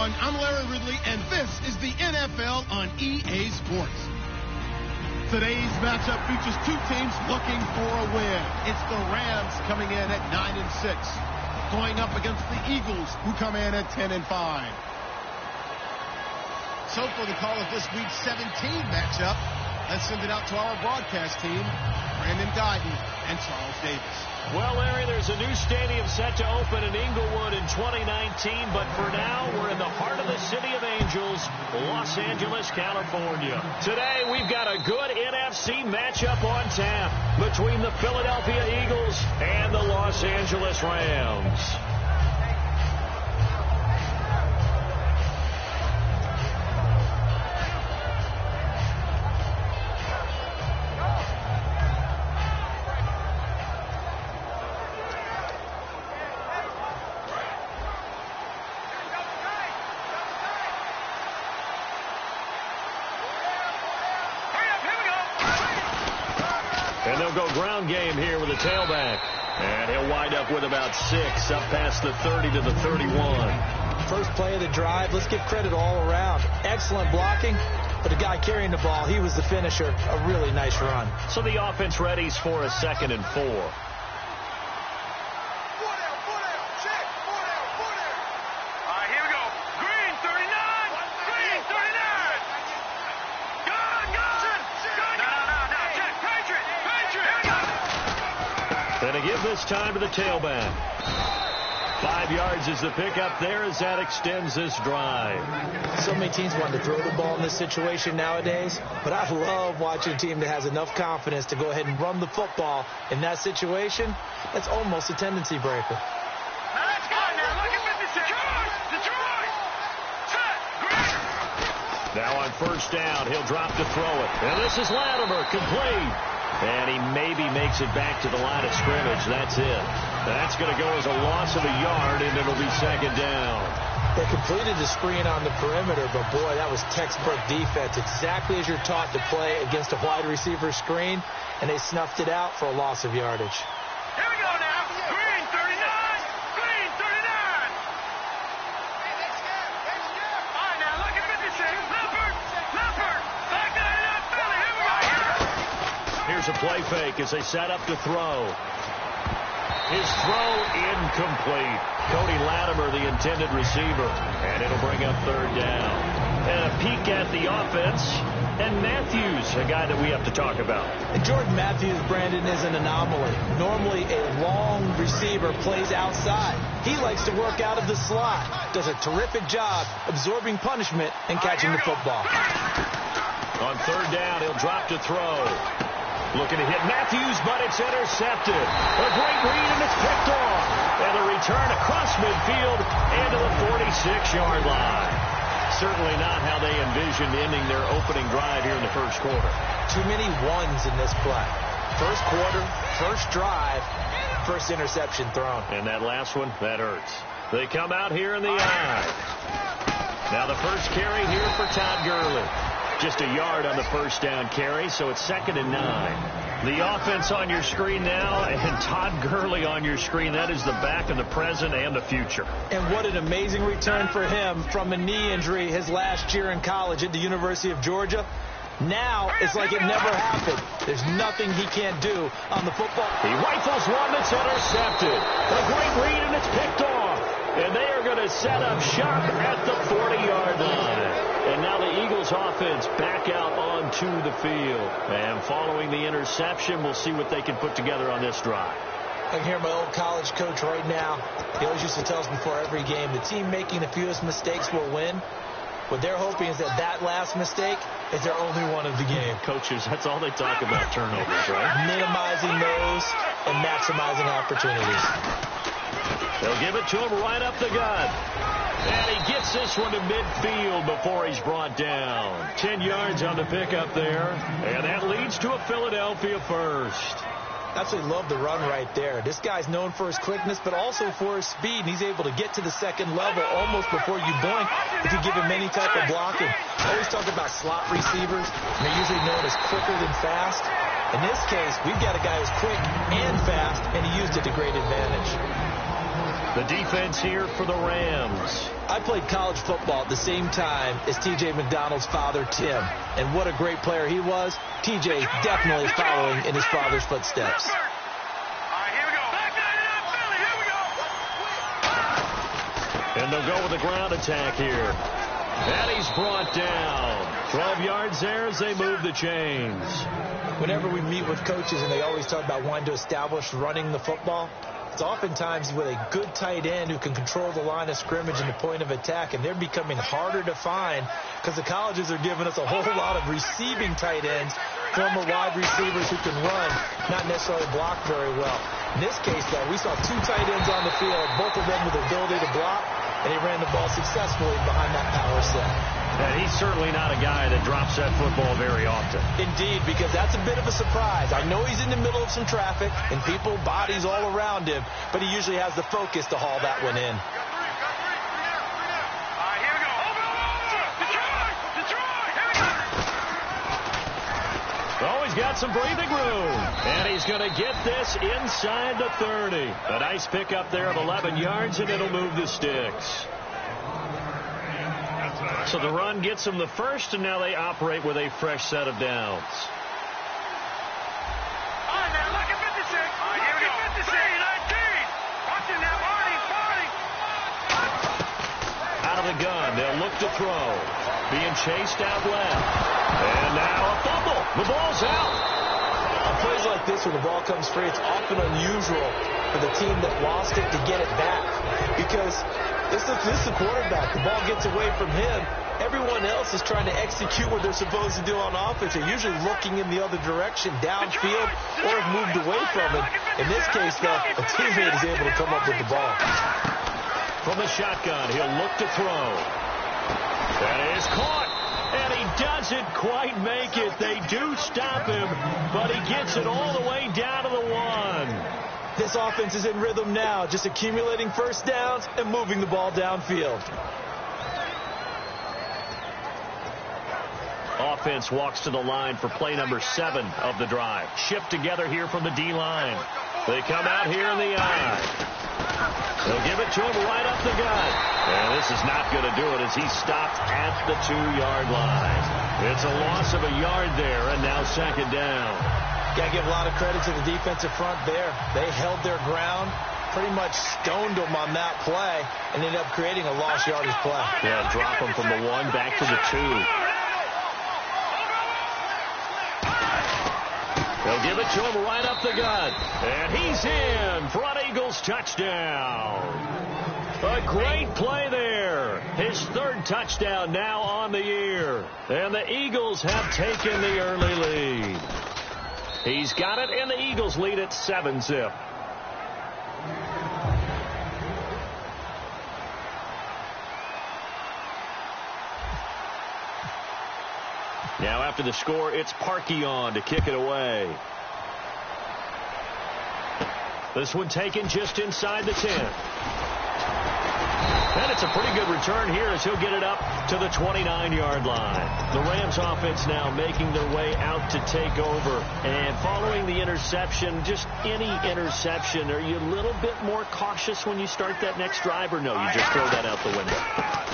everyone. I'm Larry Ridley, and this is the NFL on EA Sports. Today's matchup features two teams looking for a win. It's the Rams coming in at 9-6, going up against the Eagles, who come in at 10-5. So for the call of this week's 17 matchup, let's send it out to our broadcast team, Brandon Guyton and Charles Davis. Well, Larry, there's a new stadium set to open in Inglewood in 2019, but for now, we're in the heart of the City of Angels, Los Angeles, California. Today, we've got a good NFC matchup on tap between the Philadelphia Eagles and the Los Angeles Rams. And they'll go ground game here with a tailback. And he'll wind up with about 6, up past the 30 to the 31. First play of the drive, let's give credit all around. Excellent blocking, but the guy carrying the ball, he was the finisher. A really nice run. So the offense readies for a 2nd and 4. And to give this time to the tailback. 5 yards is the pickup there as that extends this drive. So many teams want to throw the ball in this situation nowadays, but I love watching a team that has enough confidence to go ahead and run the football in that situation. That's almost a tendency breaker. Now on first down, he'll drop to throw it. And this is Latimer, complete. And he maybe makes it back to the line of scrimmage. That's it. That's going to go as a loss of a yard, and it'll be 2nd down. They completed the screen on the perimeter, but boy, that was textbook defense. Exactly as you're taught to play against a wide receiver screen, and they snuffed it out for a loss of yardage. Here we go now. Green 39. Green 39. All right, now look at 56. Leopard. Back there in that Philly. Here we go. Here's a play fake as they set up to throw. His throw incomplete. Cody Latimer, the intended receiver. And it'll bring up 3rd down. And a peek at the offense. And Matthews, a guy that we have to talk about. And Jordan Matthews, Brandon, is an anomaly. Normally, a long receiver plays outside. He likes to work out of the slot. Does a terrific job absorbing punishment and catching the football. On 3rd down, he'll drop to throw. Looking to hit Matthews, but it's intercepted. A great read, and it's picked off. And a return across midfield and to the 46-yard line. Certainly not how they envisioned ending their opening drive here in the first quarter. Too many ones in this play. First quarter, first drive, first interception thrown. And that last one, that hurts. They come out here in the eye. Now the first carry here for Todd Gurley. Just a yard on the first down carry, so it's 2nd and 9. The offense on your screen now, and Todd Gurley on your screen. That is the back of the present and the future. And what an amazing return for him from a knee injury his last year in college at the University of Georgia. Now it's like it never happened. There's nothing he can't do on the football. He rifles one that's intercepted. A great read, and it's picked off. And they are going to set up shop at the 40-yard line. And now the Eagles offense back out onto the field. And following the interception, we'll see what they can put together on this drive. I can hear my old college coach right now. He always used to tell us before every game, the team making the fewest mistakes will win. What they're hoping is that that last mistake is their only one of the game. Coaches, that's all they talk about, turnovers, right? Minimizing those and maximizing opportunities. They'll give it to him right up the gut. And he gets this one to midfield before he's brought down. 10 yards on the pickup there. And that leads to a Philadelphia first. Absolutely love the run right there. This guy's known for his quickness, but also for his speed. And he's able to get to the second level almost before you blink if you give him any type of blocking. I always talk about slot receivers, and they're usually known as quicker than fast. In this case, we've got a guy who's quick and fast, and he used it to great advantage. The defense here for the Rams. I played college football at the same time as T.J. McDonald's father, Tim. And what a great player he was. T.J. definitely following in his father's footsteps. All right, here we go. Back to the Philly. Here we go. And they'll go with the ground attack here. And he's brought down. 12 yards there as they move the chains. Whenever we meet with coaches and they always talk about wanting to establish running the football, it's oftentimes with a good tight end who can control the line of scrimmage and the point of attack, and they're becoming harder to find because the colleges are giving us a whole lot of receiving tight ends, former wide receivers who can run, not necessarily block very well. In this case, though, we saw two tight ends on the field, both of them with the ability to block, and he ran the ball successfully behind that power set. And he's certainly not a guy that drops that football very often. Indeed, because that's a bit of a surprise. I know he's in the middle of some traffic and people, bodies all around him, but he usually has the focus to haul that one in. All right, here we go. Over. Detroit. Here we go. Oh, he's got some breathing room. And he's going to get this inside the 30. A nice pickup there of 11 yards, and it'll move the sticks. So the run gets them the first, and now they operate with a fresh set of downs. All right, now look at 56. All right, here we go. 56. 19. Watch it now, Marty. Out of the gun, they'll look to throw. Being chased out left. And now a fumble. The ball's out. On plays like this where the ball comes free, it's often unusual for the team that lost it to get it back. Because this is the quarterback. The ball gets away from him. Everyone else is trying to execute what they're supposed to do on offense. They're usually looking in the other direction, downfield, or have moved away from it. In this case, though, a teammate is able to come up with the ball. From the shotgun, he'll look to throw. That is caught. And he doesn't quite make it. They do stop him, but he gets it all the way down to the 1. This offense is in rhythm now, just accumulating first downs and moving the ball downfield. Offense walks to the line for play number 7 of the drive. Shift together here from the D-line. They come out here in the eye. They'll give it to him right up the gut. And this is not going to do it as he's stopped at the 2-yard line. It's a loss of a yard there, and now second down. Got to give a lot of credit to the defensive front there. They held their ground, pretty much stoned them on that play, and ended up creating a lost yardage play. Yeah, drop them from the 1 back to the 2. They'll give it to him right up the gut. And he's in. Front Eagles touchdown. A great play there. His 3rd touchdown now on the year. And the Eagles have taken the early lead. He's got it, and the Eagles lead at 7-zip. Now after the score, it's Parkey on to kick it away. This one taken just inside the 10. And it's a pretty good return here as he'll get it up to the 29-yard line. The Rams offense now making their way out to take over. And following the interception, just any interception, are you a little bit more cautious when you start that next drive, or no, you just throw that out the window?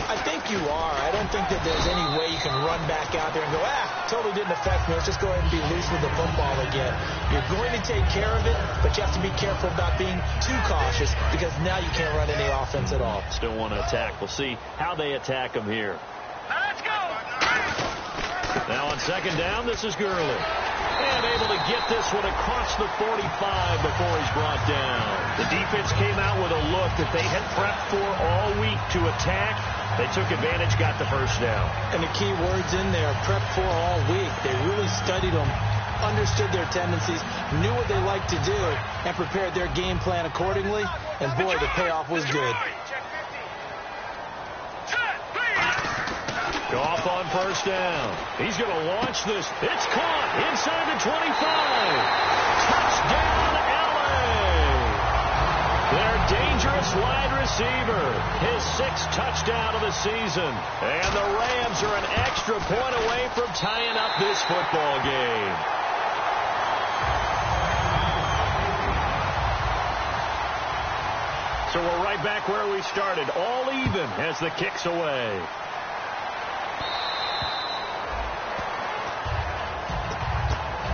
I think you are. I don't think that there's any way you can run back out there and go, totally didn't affect me. Let's just go ahead and be loose with the football again. You're going to take care of it, but you have to be careful about being too cautious because now you can't run any offense at all. Still want to attack. We'll see how they attack him here. Let's go. Now on second down, this is Gurley. And able to get this one across the 45 before he's brought down. The defense came out with a look that they had prepped for all week to attack. They took advantage, got the first down. And the key words in there, prepped for all week. They really studied them, understood their tendencies, knew what they liked to do, and prepared their game plan accordingly. And boy, the payoff was good. Goff on first down. He's going to launch this. It's caught inside the 25. Touchdown, LA. Their dangerous wide receiver. His 6th touchdown of the season. And the Rams are an extra point away from tying up this football game. So we're right back where we started. All even as the kick's away.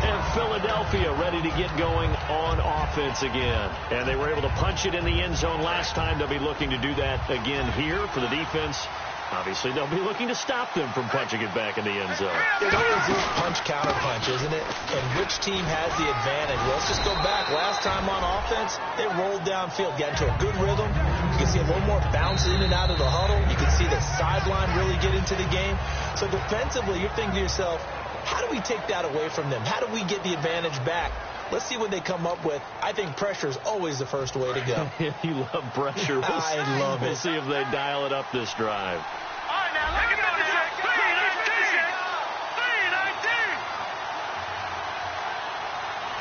And Philadelphia ready to get going on offense again. And they were able to punch it in the end zone last time. They'll be looking to do that again here for the defense. Obviously, they'll be looking to stop them from punching it back in the end zone. It always is punch-counter-punch, isn't it? And which team has the advantage? Well, let's just go back. Last time on offense, they rolled downfield, got into a good rhythm. You can see a little more bounce in and out of the huddle. You can see the sideline really get into the game. So defensively, you're thinking to yourself, how do we take that away from them? How do we get the advantage back? Let's see what they come up with. I think pressure is always the first way to go. You love pressure. I love it. We'll see if they dial it up this drive. All right, now look at this. 319. 319.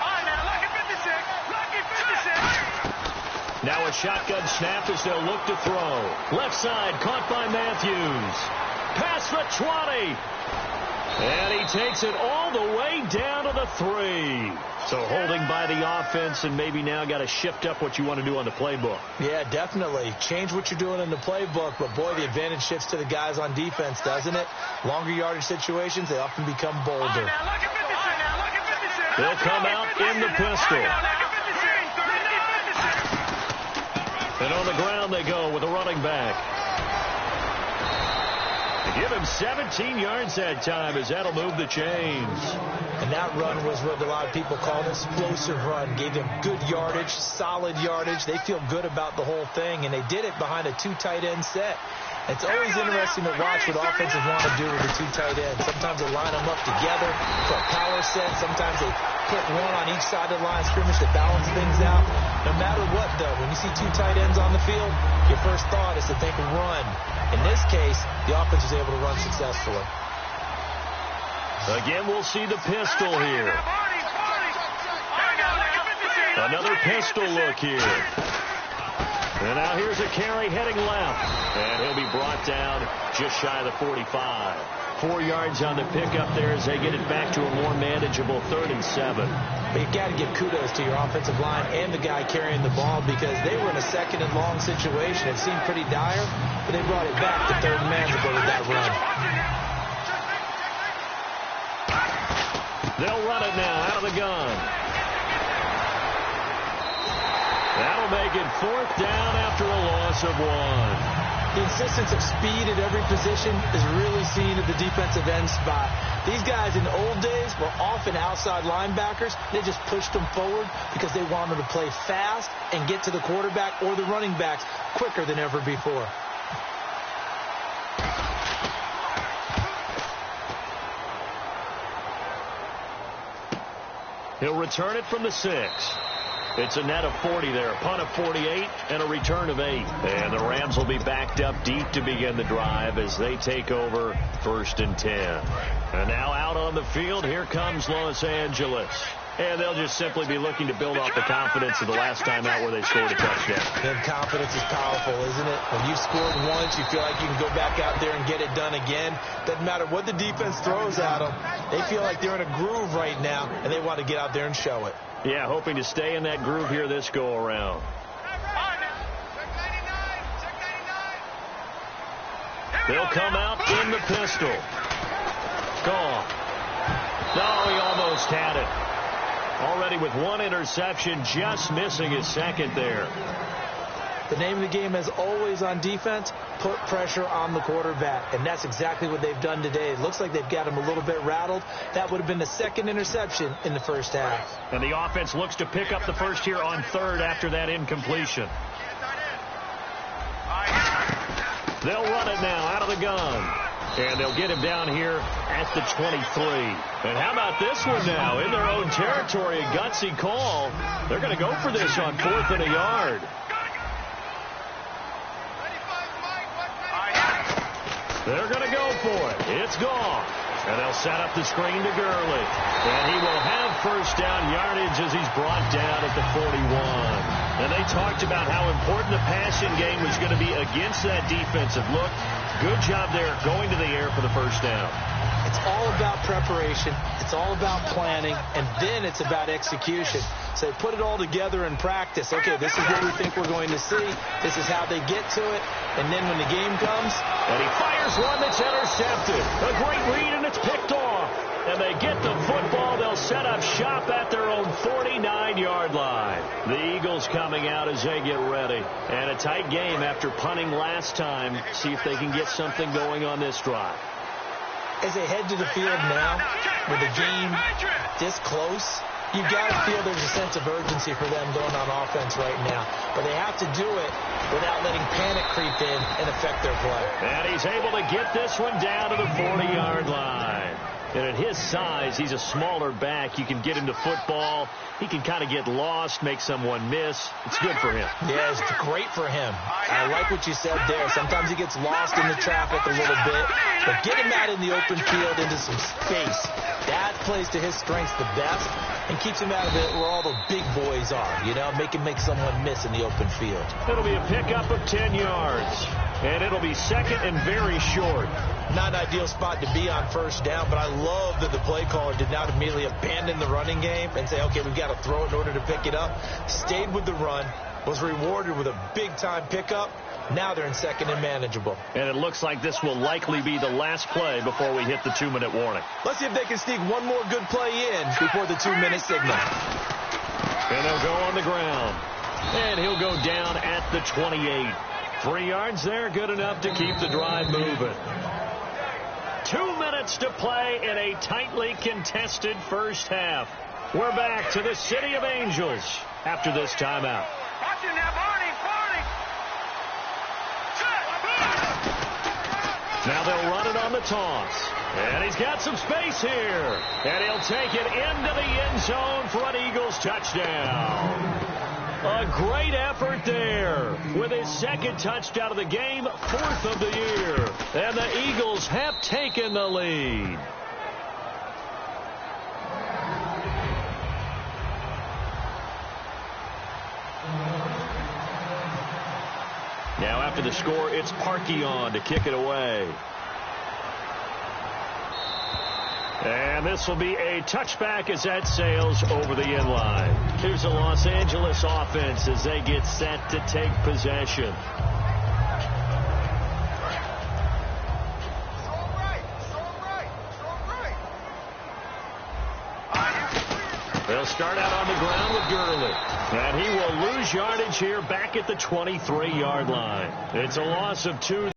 All right, now look at 56. Lucky 56. Now a shotgun snap as they'll look to throw. Left side caught by Matthews. Past the 20. And he takes it all the way down to the 3. So holding by the offense, and maybe now got to shift up what you want to do on the playbook. Yeah, definitely. Change what you're doing in the playbook, but boy, the advantage shifts to the guys on defense, doesn't it? Longer yardage situations, they often become bolder. They'll come out in the pistol. And on the ground they go with a running back. They give him 17 yards that time as that'll move the chains. And that run was what a lot of people call an explosive run. Gave them good yardage, solid yardage. They feel good about the whole thing, and they did it behind a 2 tight end set. It's always interesting to watch what offenses want to do with the 2 tight ends. Sometimes they line them up together for a power set. Sometimes they put one on each side of the line of scrimmage to balance things out. No matter what, though, when you see 2 tight ends on the field, your first thought is to think run. In this case, the offense was able to run successfully. Again, we'll see the pistol here. Another pistol look here. And now here's a carry heading left. And he'll be brought down just shy of the 45. 4 yards on the pickup there as they get it back to a more manageable 3rd and 7. But you've got to give kudos to your offensive line and the guy carrying the ball because they were in a 2nd and long situation. It seemed pretty dire, but they brought it back to 3rd and manageable with that run. They'll run it now out of the gun. That'll make it 4th down after a loss of 1. The insistence of speed at every position is really seen at the defensive end spot. These guys in the old days were often outside linebackers. They just pushed them forward because they wanted to play fast and get to the quarterback or the running backs quicker than ever before. He'll return it from the 6. It's a net of 40 there. Punt of 48 and a return of 8. And the Rams will be backed up deep to begin the drive as they take over 1st and 10. And now out on the field, here comes Los Angeles. And they'll just simply be looking to build off the confidence of the last time out where they scored a touchdown. Then confidence is powerful, isn't it? When you've scored once, you feel like you can go back out there and get it done again. Doesn't matter what the defense throws at them. They feel like they're in a groove right now, and they want to get out there and show it. Yeah, hoping to stay in that groove here this go-around. They'll come out in the pistol. Gone. No, he almost had it. Already with 1 interception, just missing his 2nd there. The name of the game, as always on defense, put pressure on the quarterback. And that's exactly what they've done today. It looks like they've got him a little bit rattled. That would have been the 2nd interception in the first half. And the offense looks to pick up the first here on 3rd after that incompletion. They'll run it now out of the gun. And they'll get him down here at the 23. And how about this one now? In their own territory, a gutsy call. They're going to go for this on 4th and a yard. They're going to go for it. It's gone. And they'll set up the screen to Gurley. And he will have 1st down yardage as he's brought down at the 41. And they talked about how important the passing game was going to be against that defensive look. Good job there going to the air for the 1st down. It's all about preparation. It's all about planning, and then it's about execution. So they put it all together in practice. Okay, this is what we think we're going to see. This is how they get to it. And then when the game comes... And he fires one that's intercepted. A great read, and it's picked off. And they get the football. They'll set up shop at their own 49-yard line. The Eagles coming out as they get ready. And a tight game after punting last time. See if they can get something going on this drive. As they head to the field now, with the game this close, you've got to feel there's a sense of urgency for them going on offense right now. But they have to do it without letting panic creep in and affect their play. And he's able to get this one down to the 40-yard line. And at his size, he's a smaller back. You can get him to football. He can kind of get lost, make someone miss. It's good for him. Yeah, it's great for him. I like what you said there. Sometimes he gets lost in the traffic a little bit. But get him out in the open field into some space. That plays to his strengths the best and keeps him out of it where all the big boys are. You know, make someone miss in the open field. It'll be a pickup of 10 yards. And it'll be second and very short. Not an ideal spot to be on first down, but I love that the play caller did not immediately abandon the running game and say, okay, we've got to throw it in order to pick it up. Stayed with the run, was rewarded with a big-time pickup. Now they're in second and manageable. And it looks like this will likely be the last play before we hit the 2-minute warning. Let's see if they can sneak one more good play in before the 2-minute signal. And they'll go on the ground. And he'll go down at the 28. 3 yards there, good enough to keep the drive moving. 2 minutes to play in a tightly contested first half. We're back to the City of Angels after this timeout. Now they'll run it on the toss. And he's got some space here. And he'll take it into the end zone for an Eagles touchdown. A great effort there with his second touchdown of the game, 4th of the year. And the Eagles have taken the lead. Now after the score, it's Parkey on to kick it away. And this will be a touchback as that sails over the end line. Here's the Los Angeles offense as they get set to take possession. They'll start out on the ground with Gurley. And he will lose yardage here back at the 23-yard line. It's a loss of 2.